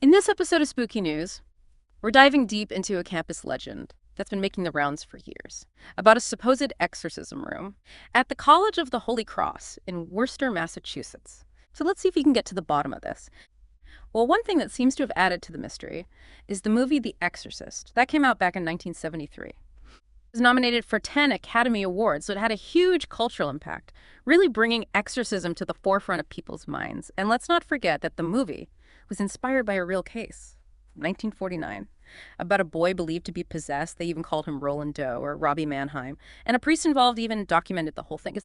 In this episode of Spooky News, we're diving deep into a campus legend that's been making the rounds for years about a supposed exorcism room at the College of the Holy Cross in Worcester, Massachusetts. So let's see if we can get to the bottom of this. Well, one thing that seems to have added to the mystery is the movie The Exorcist. That came out back in 1973. It was nominated for 10 Academy Awards, so it had a huge cultural impact, really bringing exorcism to the forefront of people's minds. And let's not forget that the movie was inspired by a real case, 1949, about a boy believed to be possessed. They even called him Roland Doe or Robbie Mannheim, and a priest involved even documented the whole thing.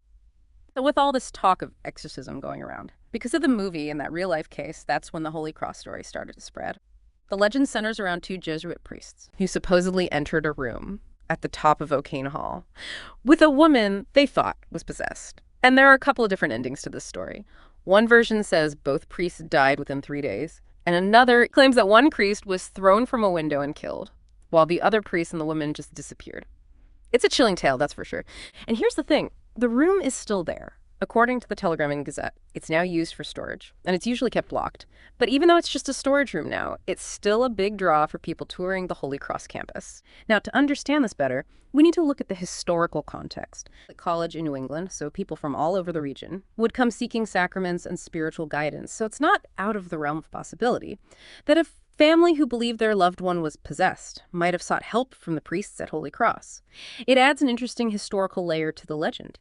So with all this talk of exorcism going around, because of the movie and that real-life case, that's when the Holy Cross story started to spread. The legend centers around two Jesuit priests who supposedly entered a room at the top of O'Kane Hall with a woman they thought was possessed. And there are a couple of different endings to this story. One version says both priests died within 3 days, and another claims that one priest was thrown from a window and killed, while the other priest and the woman just disappeared. It's a chilling tale, that's for sure. And here's the thing. The room is still there. According to the Telegram and Gazette, it's now used for storage, and it's usually kept locked. But even though it's just a storage room now, it's still a big draw for people touring the Holy Cross campus. Now, to understand this better, we need to look at the historical context. The college in New England, so people from all over the region, would come seeking sacraments and spiritual guidance. So it's not out of the realm of possibility that a family who believed their loved one was possessed might have sought help from the priests at Holy Cross. It adds an interesting historical layer to the legend.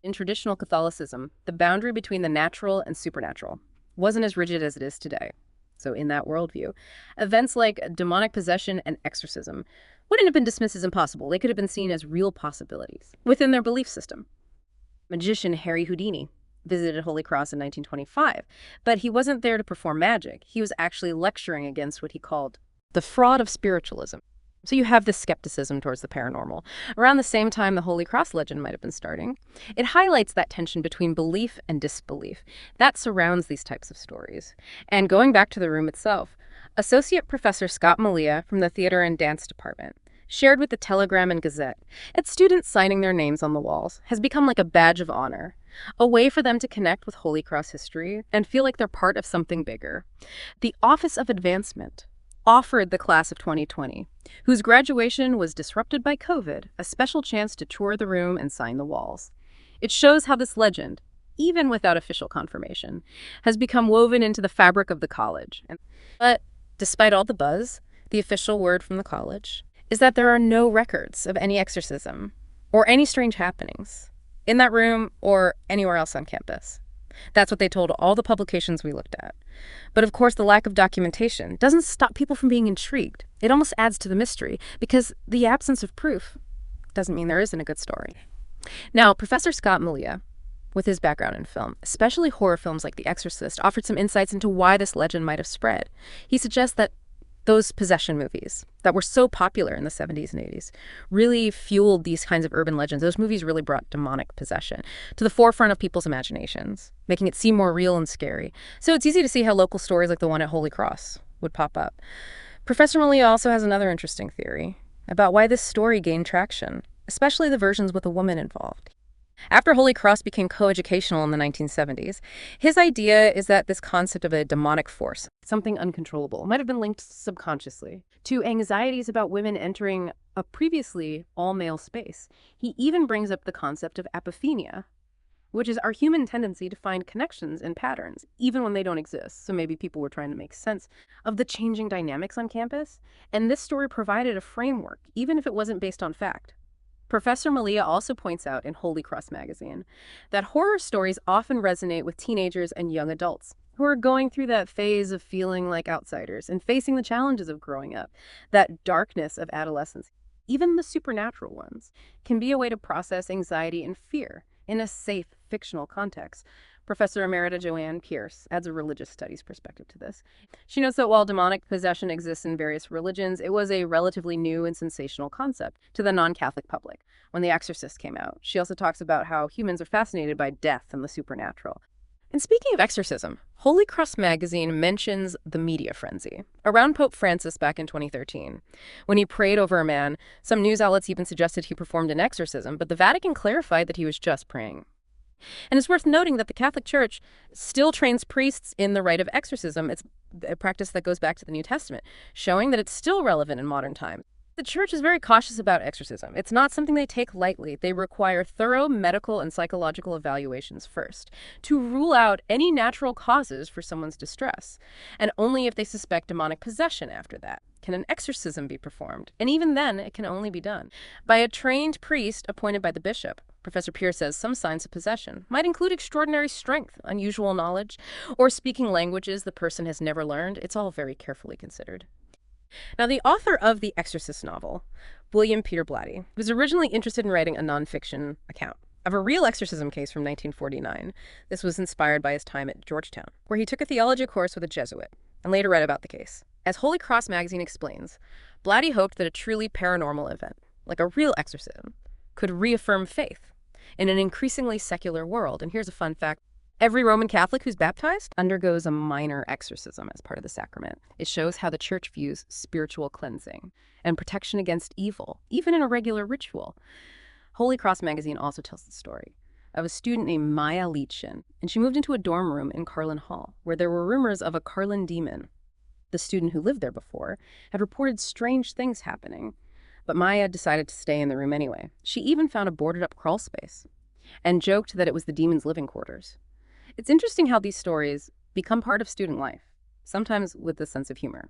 In traditional Catholicism, the boundary between the natural and supernatural wasn't as rigid as it is today. So in that worldview, events like demonic possession and exorcism wouldn't have been dismissed as impossible. They could have been seen as real possibilities within their belief system. Magician Harry Houdini visited Holy Cross in 1925, but he wasn't there to perform magic. He was actually lecturing against what he called the fraud of spiritualism. So you have this skepticism towards the paranormal. Around the same time the Holy Cross legend might have been starting, it highlights that tension between belief and disbelief that surrounds these types of stories. And going back to the room itself, Associate Professor Scott Malia from the Theater and Dance Department shared with the Telegram and Gazette that students signing their names on the walls has become like a badge of honor, a way for them to connect with Holy Cross history and feel like they're part of something bigger. The Office of Advancement offered the class of 2020, whose graduation was disrupted by COVID, a special chance to tour the room and sign the walls. It shows how this legend, even without official confirmation, has become woven into the fabric of the college. But despite all the buzz, the official word from the college is that there are no records of any exorcism or any strange happenings in that room or anywhere else on campus. That's what they told all the publications we looked at. But of course, the lack of documentation doesn't stop people from being intrigued. It almost adds to the mystery, because the absence of proof doesn't mean there isn't a good story. Now, Professor Scott Malia, with his background in film, especially horror films like The Exorcist, offered some insights into why this legend might have spread. He suggests that those possession movies that were so popular in the 70s and 80s really fueled these kinds of urban legends. Those movies really brought demonic possession to the forefront of people's imaginations, making it seem more real and scary. So it's easy to see how local stories like the one at Holy Cross would pop up. Professor Malia also has another interesting theory about why this story gained traction, especially the versions with a woman involved. After Holy Cross became coeducational in the 1970s, his idea is that this concept of a demonic force, something uncontrollable, might have been linked subconsciously to anxieties about women entering a previously all-male space. He even brings up the concept of apophenia, which is our human tendency to find connections and patterns, even when they don't exist. So maybe people were trying to make sense of the changing dynamics on campus, and this story provided a framework, even if it wasn't based on fact. Professor Malia also points out in Holy Cross magazine that horror stories often resonate with teenagers and young adults who are going through that phase of feeling like outsiders and facing the challenges of growing up. That darkness of adolescence, even the supernatural ones, can be a way to process anxiety and fear in a safe, fictional context. Professor Emerita Joanne Pierce adds a religious studies perspective to this. She notes that while demonic possession exists in various religions, it was a relatively new and sensational concept to the non-Catholic public when The Exorcist came out. She also talks about how humans are fascinated by death and the supernatural. And speaking of exorcism, Holy Cross magazine mentions the media frenzy around Pope Francis back in 2013. When he prayed over a man, some news outlets even suggested he performed an exorcism, but the Vatican clarified that he was just praying. And it's worth noting that the Catholic Church still trains priests in the rite of exorcism. It's a practice that goes back to the New Testament, showing that it's still relevant in modern times. The church is very cautious about exorcism. It's not something they take lightly. They require thorough medical and psychological evaluations first to rule out any natural causes for someone's distress. And only if they suspect demonic possession after that can an exorcism be performed. And even then, it can only be done by a trained priest appointed by the bishop. Professor Pierce says some signs of possession might include extraordinary strength, unusual knowledge, or speaking languages the person has never learned. It's all very carefully considered. Now, the author of the Exorcist novel, William Peter Blatty, was originally interested in writing a nonfiction account of a real exorcism case from 1949. This was inspired by his time at Georgetown, where he took a theology course with a Jesuit and later read about the case. As Holy Cross magazine explains, Blatty hoped that a truly paranormal event, like a real exorcism, could reaffirm faith in an increasingly secular world. And here's a fun fact. Every Roman Catholic who's baptized undergoes a minor exorcism as part of the sacrament. It shows how the church views spiritual cleansing and protection against evil, even in a regular ritual. Holy Cross magazine also tells the story of a student named Maya Leachin, and she moved into a dorm room in Carlin Hall, where there were rumors of a Carlin demon. The student who lived there before had reported strange things happening, but Maya decided to stay in the room anyway. She even found a boarded-up crawl space and joked that it was the demon's living quarters. It's interesting how these stories become part of student life, sometimes with a sense of humor.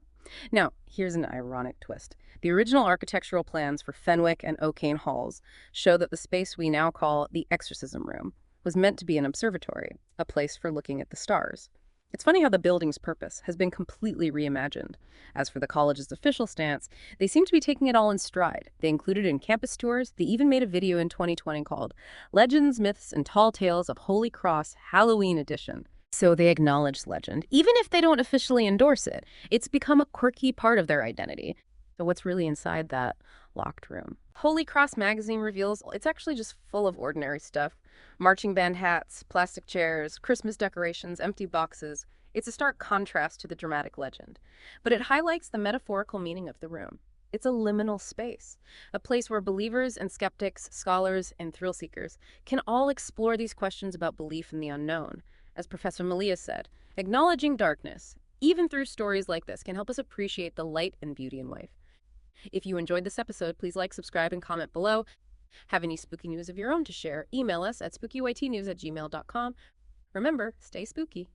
Now, here's an ironic twist. The original architectural plans for Fenwick and O'Kane Halls show that the space we now call the Exorcism Room was meant to be an observatory, a place for looking at the stars. It's funny how the building's purpose has been completely reimagined. As for the college's official stance, they seem to be taking it all in stride. They included it in campus tours. They even made a video in 2020 called Legends, Myths, and Tall Tales of Holy Cross Halloween Edition. So they acknowledge legend. Even if they don't officially endorse it, it's become a quirky part of their identity. So what's really inside that locked room? Holy Cross magazine reveals it's actually just full of ordinary stuff. Marching band hats, plastic chairs, Christmas decorations, empty boxes. It's a stark contrast to the dramatic legend. But it highlights the metaphorical meaning of the room. It's a liminal space, a place where believers and skeptics, scholars and thrill seekers can all explore these questions about belief in the unknown. As Professor Malia said, acknowledging darkness, even through stories like this, can help us appreciate the light and beauty in life. If you enjoyed this episode, please like, subscribe, and comment below. Have any spooky news of your own to share? Email us at spookyytnews@gmail.com. Remember, stay spooky.